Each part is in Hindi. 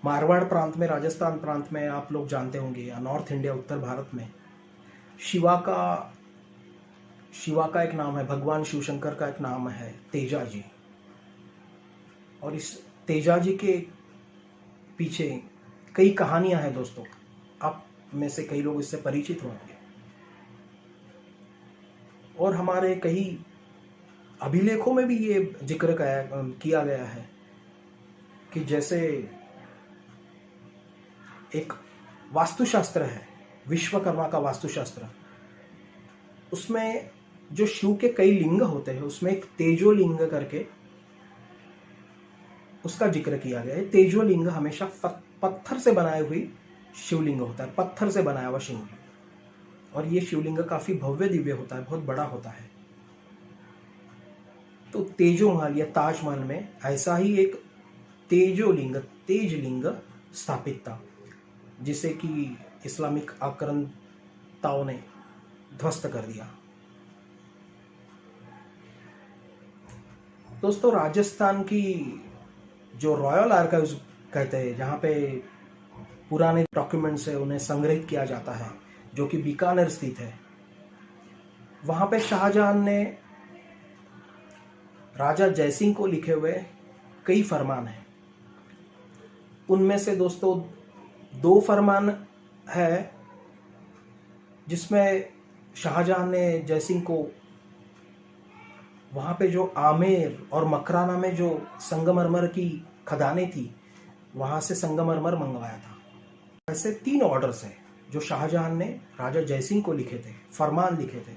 मारवाड़ प्रांत में, राजस्थान प्रांत में आप लोग जानते होंगे, या नॉर्थ इंडिया, उत्तर भारत में शिवा का शिवा का एक नाम है, भगवान शिव शंकर का एक नाम है तेजा जी। और इस तेजा जी के पीछे कई कहानियां हैं दोस्तों, आप में से कई लोग इससे परिचित होंगे। और हमारे कई अभिलेखों में भी ये जिक्र किया गया है कि जैसे एक वास्तुशास्त्र है, विश्वकर्मा का वास्तुशास्त्र, उसमें जो शिव के कई लिंग होते हैं उसमें एक तेजोलिंग करके उसका जिक्र किया गया है। तेजोलिंग हमेशा पत्थर से बनाए हुई शिवलिंग होता है, पत्थर से बनाया हुआ शिवलिंग। और ये शिवलिंग काफी भव्य दिव्य होता है, बहुत बड़ा होता है। तो तेजोमहल या ताजमहल में ऐसा ही एक तेजलिंग स्थापित था, जिसे कि इस्लामिक आक्रांताओं ने ध्वस्त कर दिया। दोस्तों, राजस्थान की जो रॉयल आर्काइव्स कहते हैं, जहाँ पे पुराने डॉक्यूमेंट्स है उन्हें संग्रहित किया जाता है, जो कि बीकानेर स्थित है, वहां पे शाहजहां ने राजा जयसिंह को लिखे हुए कई फरमान हैं। उनमें से दोस्तों 2 फरमान है जिसमें शाहजहां ने जयसिंह को वहां पे जो आमेर और मकराना में जो संगमरमर की खदानें थी, वहां से संगमरमर मंगवाया था। ऐसे 3 ऑर्डर्स हैं जो शाहजहां ने राजा जयसिंह को लिखे थे, फरमान लिखे थे।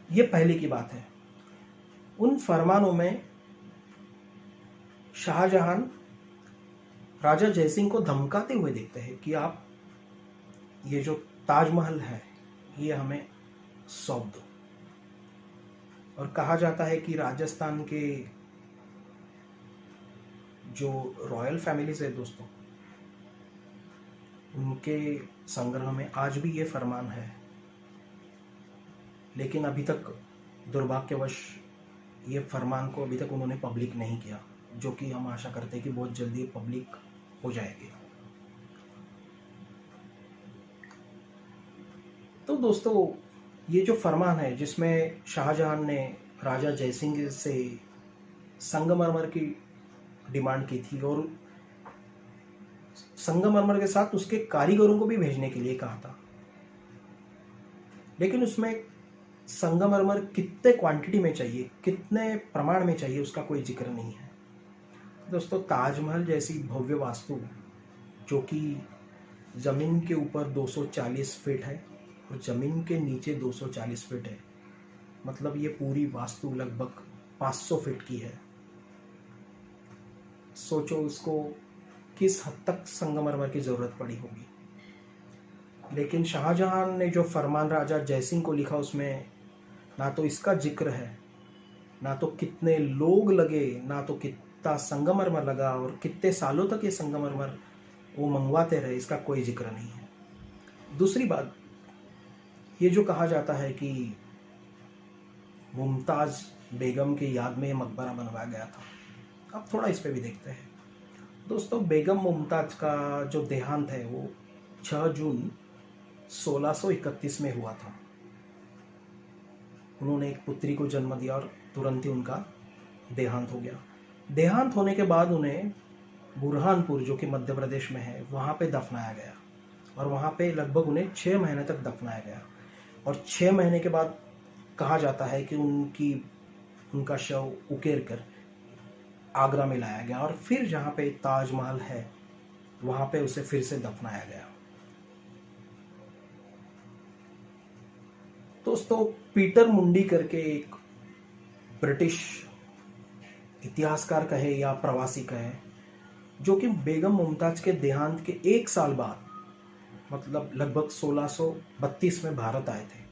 ये पहले की बात है। उन फरमानों में शाहजहां राजा जयसिंह को धमकाते हुए देखते हैं कि आप ये जो ताजमहल है ये हमें सौंप दो। और कहा जाता है कि राजस्थान के जो रॉयल फैमिलीज है दोस्तों, उनके संग्रह में आज भी ये फरमान है, लेकिन अभी तक दुर्भाग्यवश ये फरमान को अभी तक उन्होंने पब्लिक नहीं किया, जो कि हम आशा करते हैं कि बहुत जल्दी पब्लिक हो जाएगी। तो दोस्तों, ये जो फरमान है जिसमें शाहजहां ने राजा जयसिंह से संगमरमर की डिमांड की थी और संगमरमर के साथ उसके कारीगरों को भी भेजने के लिए कहा था, लेकिन उसमें संगमरमर कितने क्वांटिटी में चाहिए, कितने प्रमाण में चाहिए, उसका कोई जिक्र नहीं है। दोस्तों, ताजमहल जैसी भव्य वास्तु जो कि जमीन के ऊपर 240 फीट है और जमीन के नीचे 240 फीट है, मतलब ये पूरी वास्तु लगभग 500 फीट की है। सोचो उसको किस हद तक संगमरमर की जरूरत पड़ी होगी। लेकिन शाहजहां ने जो फरमान राजा जयसिंह को लिखा, उसमें ना तो इसका जिक्र है, ना तो कितने लोग लगे, ना तो कितना संगमरमर लगा और कितने सालों तक ये संगमरमर वो मंगवाते रहे, इसका कोई जिक्र नहीं है। दूसरी बात, ये जो कहा जाता है कि मुमताज बेगम की याद में मकबरा बनवाया गया था, अब थोड़ा इस पे भी देखते हैं। दोस्तों, बेगम मुमताज का जो देहांत है वो 6 जून 1631 में हुआ था। उन्होंने एक पुत्री को जन्म दिया और तुरंत ही उनका देहांत हो गया। देहांत होने के बाद उन्हें बुरहानपुर, जो कि मध्य प्रदेश में है, वहां पे दफनाया गया और वहां पे लगभग उन्हें 6 महीने तक दफनाया गया। और 6 महीने के बाद कहा जाता है कि उनका शव उकेर कर आगरा में लाया गया और फिर जहां पे ताजमहल है वहां पे उसे फिर से दफनाया गया। दोस्तों, पीटर मुंडी करके एक ब्रिटिश इतिहासकार कहे या प्रवासी कहे, जो कि बेगम मुमताज के देहांत के 1 साल बाद, मतलब लगभग 1632 में भारत आए थे,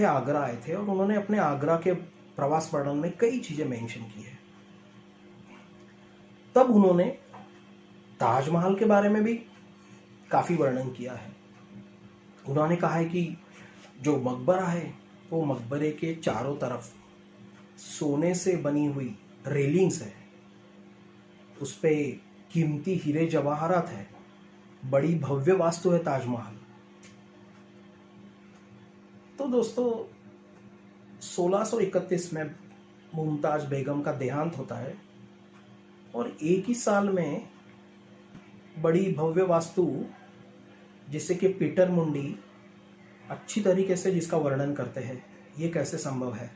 आगरा आए थे। और उन्होंने अपने आगरा के प्रवास वर्णन में कई चीजें मेंशन की है। तब उन्होंने ताजमहल के बारे में भी काफी वर्णन किया है। उन्होंने कहा है कि जो मकबरा है वो मकबरे के चारों तरफ सोने से बनी हुई रेलिंग्स है, उस पे कीमती हीरे जवाहरात है, बड़ी भव्य वास्तु है ताजमहल। तो दोस्तों 1631 में मुमताज बेगम का देहांत होता है और एक ही साल में बड़ी भव्य वास्तु जिसे कि पीटर मुंडी अच्छी तरीके से जिसका वर्णन करते हैं, ये कैसे संभव है,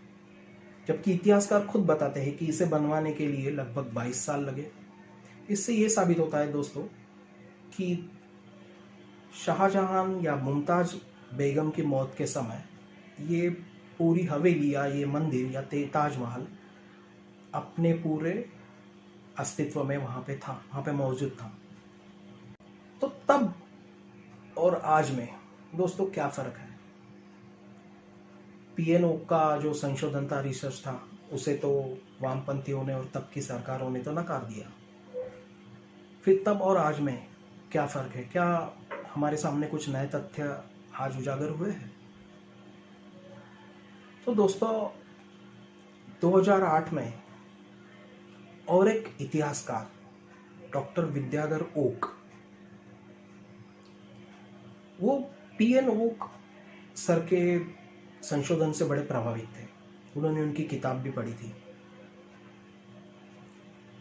जबकि इतिहासकार खुद बताते हैं कि इसे बनवाने के लिए लगभग 22 साल लगे। इससे ये साबित होता है दोस्तों कि शाहजहां या मुमताज बेगम की मौत के समय ये पूरी हवेली या ये मंदिर या ताजमहल अपने पूरे अस्तित्व में वहाँ पे था, वहाँ पे मौजूद था। तो तब और आज में दोस्तों क्या फ़र्क है? पीएनओ का जो संशोधन था, रिसर्च था, उसे तो वामपंथियों ने और तब की सरकारों ने तो नकार दिया। फिर तब और आज में क्या फ़र्क है? क्या हमारे सामने कुछ नए तथ्य आज उजागर हुए हैं? तो दोस्तों 2008 में और एक इतिहासकार डॉक्टर विद्याधर ओक, वो पीएन ओक सर के संशोधन से बड़े प्रभावित थे। उन्होंने उनकी किताब भी पढ़ी थी।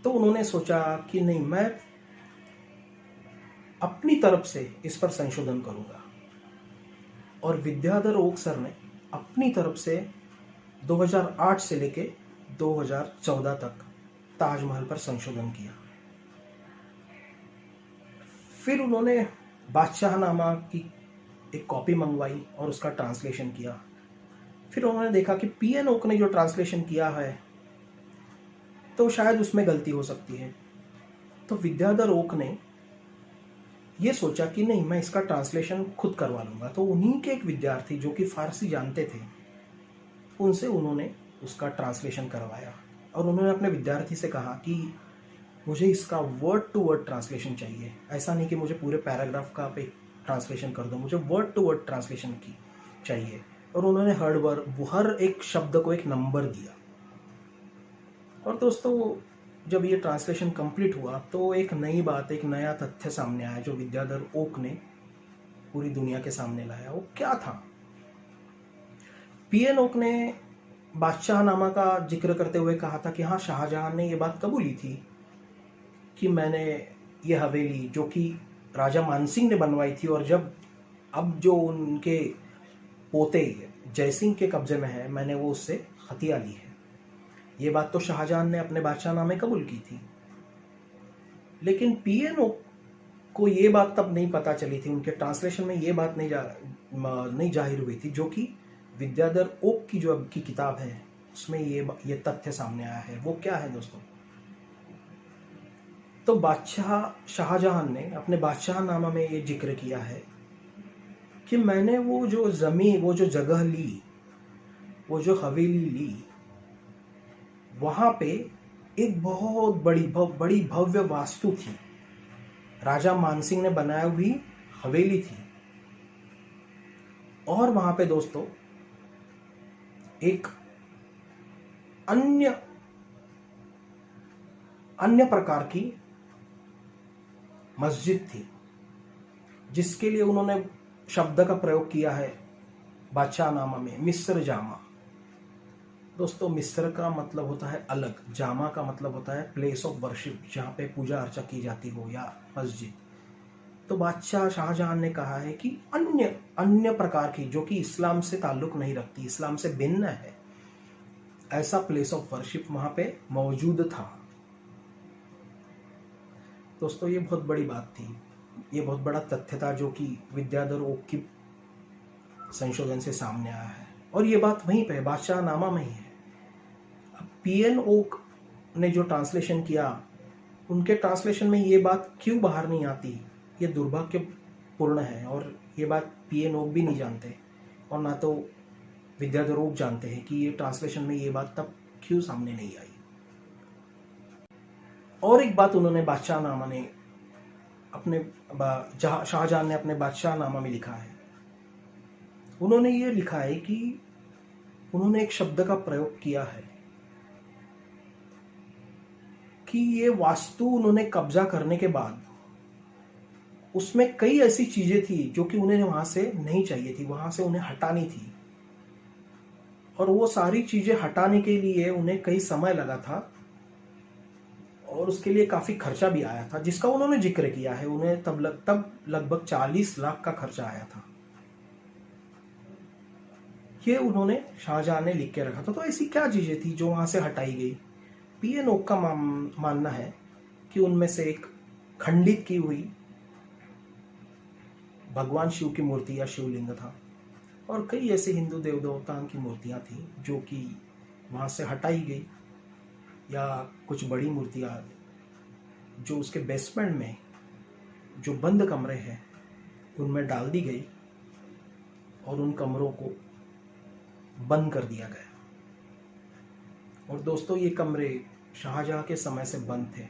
तो उन्होंने सोचा कि नहीं, मैं अपनी तरफ से इस पर संशोधन करूंगा। और विद्याधर ओक सर ने अपनी तरफ से 2008 से लेके 2014 तक ताजमहल पर संशोधन किया। फिर उन्होंने बादशाहनामा की एक कॉपी मंगवाई और उसका ट्रांसलेशन किया। फिर उन्होंने देखा कि पीएन ओक ने जो ट्रांसलेशन किया है तो शायद उसमें गलती हो सकती है। तो विद्याधर ओक ने ये सोचा कि नहीं, मैं इसका ट्रांसलेशन खुद करवा लूंगा। तो उन्हीं के एक विद्यार्थी जो कि फारसी जानते थे, उनसे उन्होंने उसका ट्रांसलेशन करवाया और उन्होंने अपने विद्यार्थी से कहा कि मुझे इसका वर्ड टू वर्ड ट्रांसलेशन चाहिए। ऐसा नहीं कि मुझे पूरे पैराग्राफ का आप एक ट्रांसलेशन कर दो, मुझे वर्ड टू वर्ड ट्रांसलेशन की चाहिए। और उन्होंने हर एक शब्द को एक नंबर दिया। और दोस्तों जब ये ट्रांसलेशन कंप्लीट हुआ तो एक नई बात, एक नया तथ्य सामने आया जो विद्याधर ओक ने पूरी दुनिया के सामने लाया। वो क्या था? पीएन ओक ने बादशाहनामा का जिक्र करते हुए कहा था कि हाँ, शाहजहां ने ये बात कबूली थी कि मैंने ये हवेली जो कि राजा मानसिंह ने बनवाई थी और अब जो उनके पोते जयसिंह के कब्जे में है, मैंने वो उससे हथिया ली है। ये बात तो शाहजहां ने अपने बादशाहनामे कबूल की थी। लेकिन पीएनओ को ये बात तब नहीं पता चली थी, उनके ट्रांसलेशन में ये बात नहीं जाहिर हुई थी, जो कि विद्याधर ओक की जो अब की किताब है उसमें ये तथ्य सामने आया है। वो क्या है दोस्तों? तो शाहजहां ने अपने बादशाहनामा में ये जिक्र किया है कि मैंने वो जो जमीन, वो जो जगह ली, वो जो हवेली ली, वहां पे एक बहुत बड़ी भव्य वास्तु थी, राजा मानसिंह ने बनाई हुई हवेली थी। और वहां पे दोस्तों एक अन्य प्रकार की मस्जिद थी, जिसके लिए उन्होंने शब्द का प्रयोग किया है बादशाहनामा में, मिस्र जामा। दोस्तों मिस्र का मतलब होता है अलग, जामा का मतलब होता है प्लेस ऑफ वर्शिप, जहाँ पे पूजा अर्चा की जाती हो, या मस्जिद। तो बादशाह शाहजहां ने कहा है कि अन्य प्रकार की, जो कि इस्लाम से ताल्लुक नहीं रखती, इस्लाम से भिन्न है, ऐसा प्लेस ऑफ वर्शिप वहां पे मौजूद था। दोस्तों ये बहुत बड़ी बात थी, ये बहुत बड़ा तथ्य था जो कि विद्याधर ओक की संशोधन से सामने आया है। और ये बात वहीं पे बादशाहनामा में ही है। अब पीएन ओक ने जो ट्रांसलेशन किया, उनके ट्रांसलेशन में ये बात क्यों बाहर नहीं आती, ये दुर्भाग्यपूर्ण है। और ये बात पीएन ओक भी नहीं जानते और ना तो विद्याधर ओक जानते हैं कि ये ट्रांसलेशन में ये बात तब क्यों सामने नहीं आई। और एक बात उन्होंने बादशाहनामा ने शाहजहां ने अपने बादशाहनामा में लिखा है उन्होंने ये लिखा है कि उन्होंने एक शब्द का प्रयोग किया है कि ये वास्तु उन्होंने कब्जा करने के बाद उसमें कई ऐसी चीजें थी जो कि उन्हें वहां से नहीं चाहिए थी, वहां से उन्हें हटानी थी, और वो सारी चीजें हटाने के लिए उन्हें कई समय लगा था और उसके लिए काफी खर्चा भी आया था, जिसका उन्होंने जिक्र किया है। उन्हें तब लगभग 40 लाख का खर्चा आया था। ये उन्होंने शाहजहां ने लिख के रखा था। तो ऐसी क्या चीजें थी जो वहां से हटाई गई? पीएन ओक का मानना है कि उनमें से एक खंडित की हुई भगवान शिव की मूर्ति या शिवलिंग था, और कई ऐसे हिंदू देव देवताओं की मूर्तियां थी जो कि वहां से हटाई गई, या कुछ बड़ी मूर्तियां जो उसके बेसमेंट में जो बंद कमरे हैं उनमें डाल दी गई और उन कमरों को बंद कर दिया गया। और दोस्तों, ये कमरे शाहजहां के समय से बंद थे।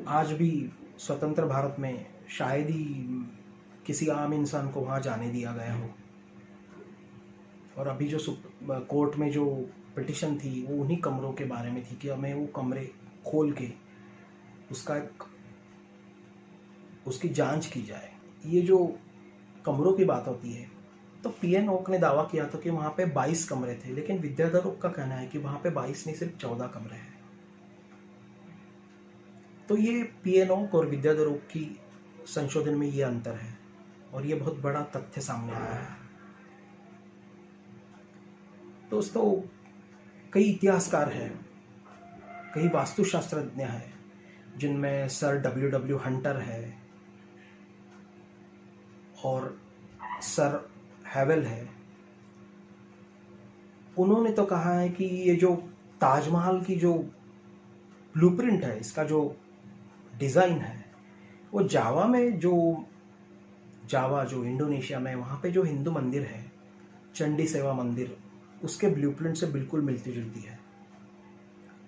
आज भी स्वतंत्र भारत में शायद ही किसी आम इंसान को वहां जाने दिया गया हो, और अभी जो कोर्ट में जो पिटिशन थी वो उन्हीं कमरों के बारे में थी कि हमें वो कमरे खोल के उसकी जांच की जाए। ये जो कमरों की बात होती है, तो पीएन ओक ने दावा किया था कि वहां पे 22 कमरे थे, लेकिन विद्याधर ओक का कहना है कि वहां पे 22 नहीं, सिर्फ 14 कमरे हैं। तो ये पीएन ओक और विद्याधर ओक की संशोधन में ये अंतर है, और ये बहुत बड़ा तथ्य सामने आया है। दोस्तों, कई इतिहासकार हैं, कई वास्तुशास्त्रज्ञ हैं, जिनमें सर डब्ल्यू हंटर है और सर हैवेल है। उन्होंने तो कहा है कि ये जो ताजमहल की जो ब्लूप्रिंट है, इसका जो डिजाइन है, वो जावा जो इंडोनेशिया में, वहां पे जो हिंदू मंदिर है, चंडी सेवा मंदिर, उसके ब्लूप्रिंट से बिल्कुल मिलती जुलती है।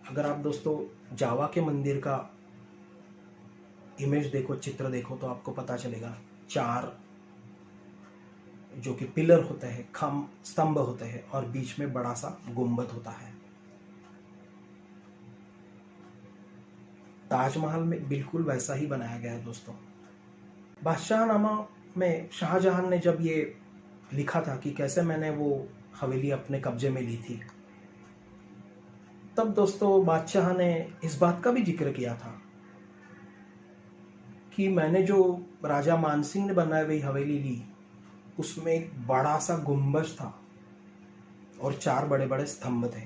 अगर आप दोस्तों जावा के मंदिर का इमेज देखो, चित्र देखो, तो आपको पता चलेगा 4 जो कि पिलर होते हैं, स्तंभ होते हैं, और बीच में बड़ा सा गुंबद होता है। ताजमहल में बिल्कुल वैसा ही बनाया गया है दोस्तों। बादशाहनामा में शाहजहां ने जब ये लिखा था कि कैसे मैंने वो हवेली अपने कब्जे में ली थी, तब दोस्तों बादशाह ने इस बात का भी जिक्र किया था कि मैंने जो राजा मानसिंह ने बनाई हुई हवेली ली, उसमें एक बड़ा सा गुंबज था और 4 बड़े बड़े स्तंभ थे।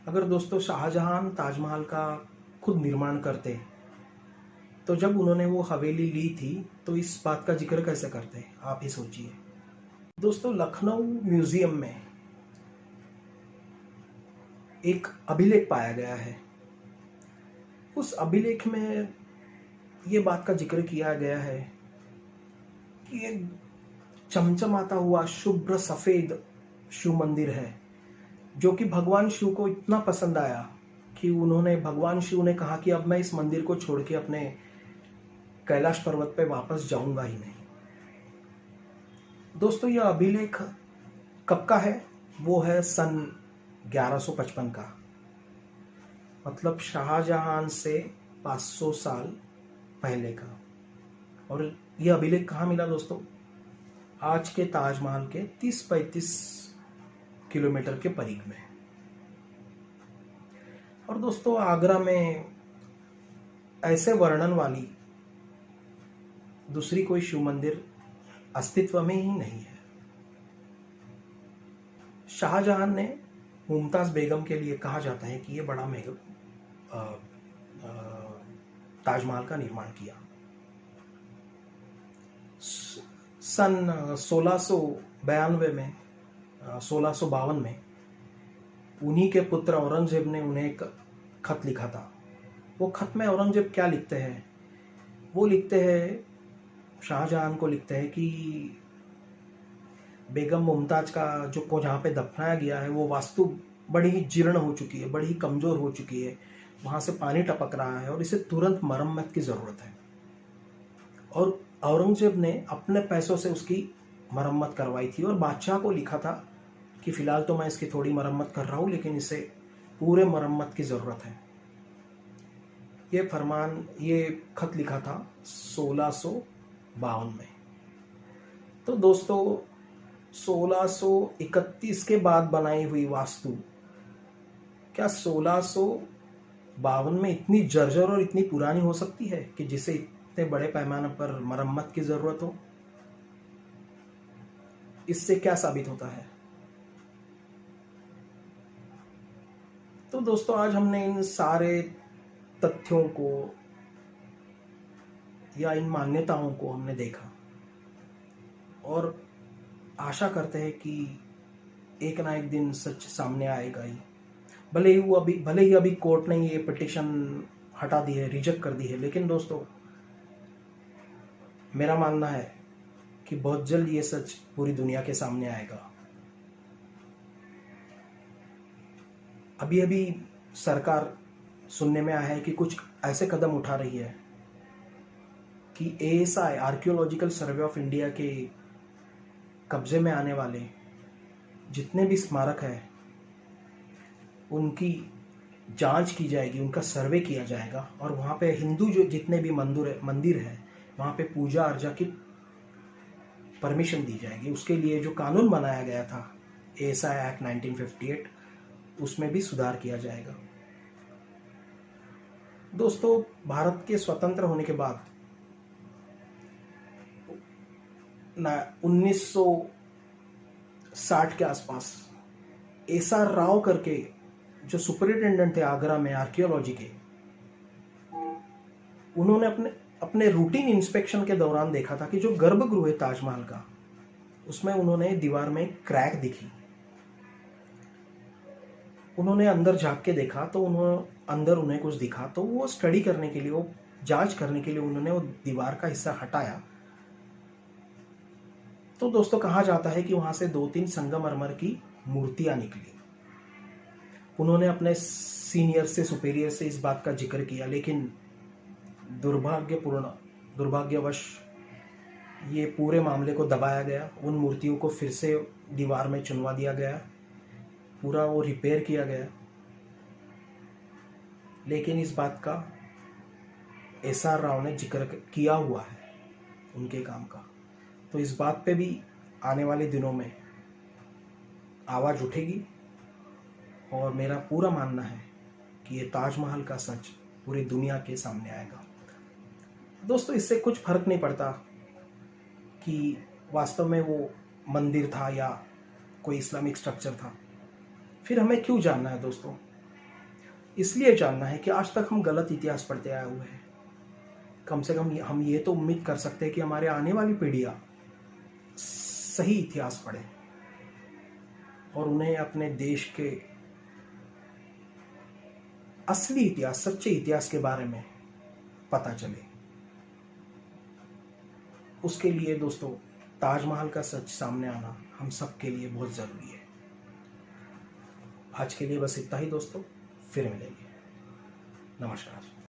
अगर दोस्तों शाहजहां ताजमहल का खुद निर्माण करते, तो जब उन्होंने वो हवेली ली थी तो इस बात का जिक्र कैसे करते, आप ही सोचिए। दोस्तों, लखनऊ म्यूजियम में एक अभिलेख पाया गया है। उस अभिलेख में ये बात का जिक्र किया गया है कि एक चमचमाता हुआ शुभ्र सफेद शिव मंदिर है, जो कि भगवान शिव को इतना पसंद आया कि भगवान शिव ने कहा कि अब मैं इस मंदिर को छोड़ के अपने कैलाश पर्वत पे वापस जाऊंगा ही नहीं। दोस्तों, यह अभिलेख कब का है? वो है सन 1155 का, मतलब शाहजहां से 500 साल पहले का। और यह अभिलेख कहाँ मिला दोस्तों? आज के ताजमहल के 30-35 किलोमीटर के करीब में। और दोस्तों, आगरा में ऐसे वर्णन वाली दूसरी कोई शिव मंदिर अस्तित्व में ही नहीं है। शाहजहां ने मुमताज बेगम के लिए कहा जाता है कि ये बड़ा महंगा ताजमहल का निर्माण किया। सन 1692 में 1652 में उन्हीं के पुत्र औरंगजेब ने उन्हें एक खत लिखा था। वो खत में औरंगजेब क्या लिखते हैं? वो लिखते हैं, शाहजहां को लिखते हैं कि बेगम मुमताज का जो जहाँ पे दफनाया गया है वो वास्तु बड़ी ही जीर्ण हो चुकी है, बड़ी ही कमजोर हो चुकी है, वहां से पानी टपक रहा है और इसे तुरंत मरम्मत की जरूरत है। और औरंगजेब ने अपने पैसों से उसकी मरम्मत करवाई थी और बादशाह को लिखा था कि फ़िलहाल तो मैं इसकी थोड़ी मरम्मत कर रहा हूँ, लेकिन इसे पूरे मरम्मत की ज़रूरत है। ये खत लिखा था 1652 में। तो दोस्तों 1631 के बाद बनाई हुई वास्तु क्या 1652 में इतनी जर्जर और इतनी पुरानी हो सकती है कि जिसे इतने बड़े पैमाने पर मरम्मत की जरूरत हो? इससे क्या साबित होता है? तो दोस्तों आज हमने इन सारे तथ्यों को या इन मान्यताओं को हमने देखा और आशा करते हैं कि एक ना एक दिन सच सामने आएगा ही। भले ही अभी कोर्ट ने ये पिटीशन हटा दी है, रिजेक्ट कर दी है, लेकिन दोस्तों मेरा मानना है कि बहुत जल्द ये सच पूरी दुनिया के सामने आएगा। अभी सरकार सुनने में आया है कि कुछ ऐसे कदम उठा रही है कि ASI archaeological survey of India के कब्जे में आने वाले जितने भी स्मारक हैं उनकी जांच की जाएगी, उनका सर्वे किया जाएगा और वहाँ पे हिंदू जो जितने भी मंदिर है वहाँ पे पूजा अर्चा की परमिशन दी जाएगी। उसके लिए जो कानून बनाया गया था ASI एक्ट 1958 उसमें भी सुधार किया जाएगा। दोस्तों भारत के स्वतंत्र होने के बाद 1960 के आसपास SR राव करके जो सुपरिटेंडेंट थे आगरा में आर्कियोलॉजी के, उन्होंने अपने रूटीन इंस्पेक्शन के दौरान देखा था कि जो गर्भगृह है ताजमहल का, उसमें उन्होंने दीवार में क्रैक दिखी। उन्होंने अंदर झांक के देखा तो उन्हें कुछ दिखा, तो वो स्टडी करने के लिए, वो जांच करने के लिए उन्होंने वो दीवार का हिस्सा हटाया। तो दोस्तों कहा जाता है कि वहां से 2-3 संगमरमर की मूर्तियां निकली। उन्होंने अपने सीनियर से, सुपीरियर से इस बात का जिक्र किया, लेकिन दुर्भाग्यवश ये पूरे मामले को दबाया गया। उन मूर्तियों को फिर से दीवार में चुनवा दिया गया, पूरा वो रिपेयर किया गया, लेकिन इस बात का SR राव ने जिक्र किया हुआ है उनके काम का। तो इस बात पे भी आने वाले दिनों में आवाज़ उठेगी और मेरा पूरा मानना है कि ये ताजमहल का सच पूरी दुनिया के सामने आएगा। दोस्तों इससे कुछ फर्क नहीं पड़ता कि वास्तव में वो मंदिर था या कोई इस्लामिक स्ट्रक्चर था। फिर हमें क्यों जानना है दोस्तों? इसलिए जानना है कि आज तक हम गलत इतिहास पढ़ते आए हुए हैं। कम से कम हम ये तो उम्मीद कर सकते हैं कि हमारे आने वाली पीढ़ियां सही इतिहास पढ़े और उन्हें अपने देश के असली इतिहास, सच्चे इतिहास के बारे में पता चले। उसके लिए दोस्तों ताजमहल का सच सामने आना हम सब के लिए बहुत ज़रूरी है। आज के लिए बस इतना ही दोस्तों, फिर मिलेंगे। नमस्कार।